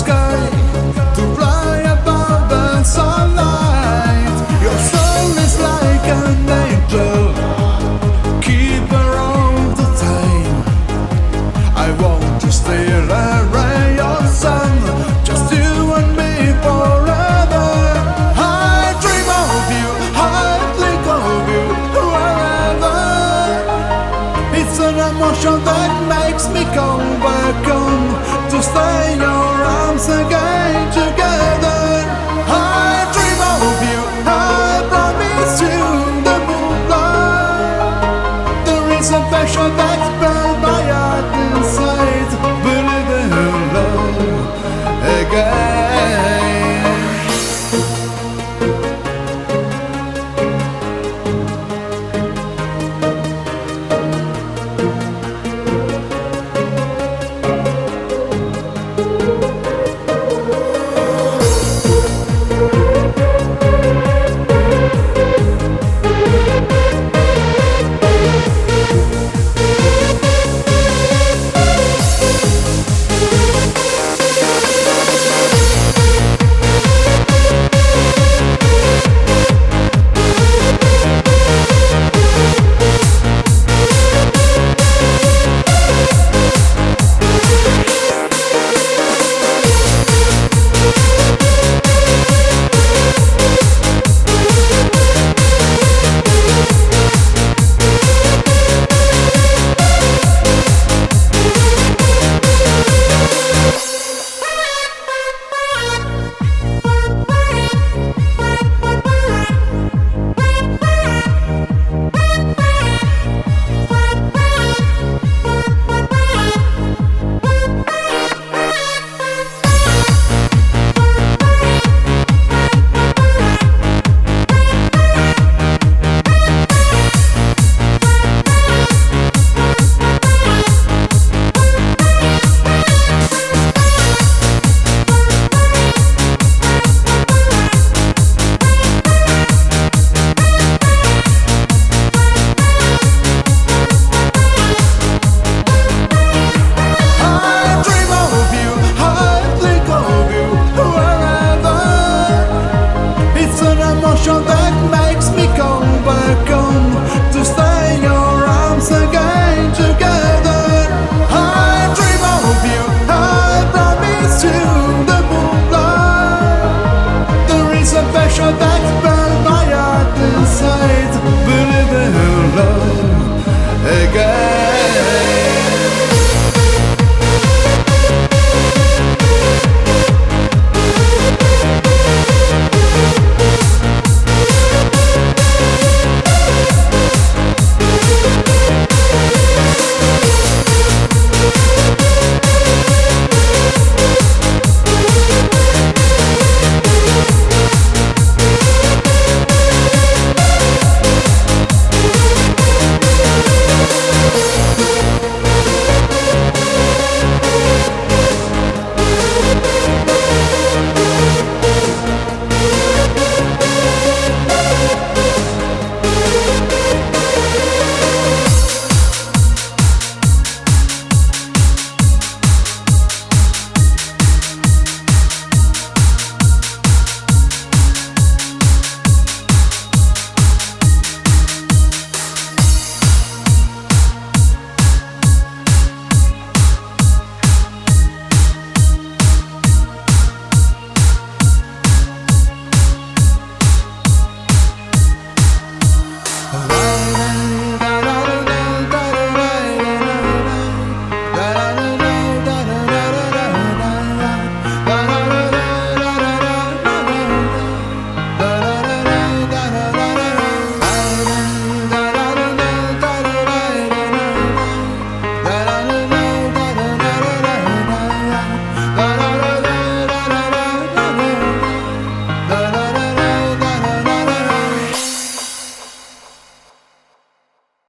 sky to fly above the sunlight. Your soul is like an angel, keeper of the time. I want to steal a ray of sun, just you and me forever. I dream of you, I think of you wherever. It's an emotion that makes me come back home to stay in your arms again together. I dream of you, I promise you the moonlight. There is a passion that burns my heart inside. Believe in love again.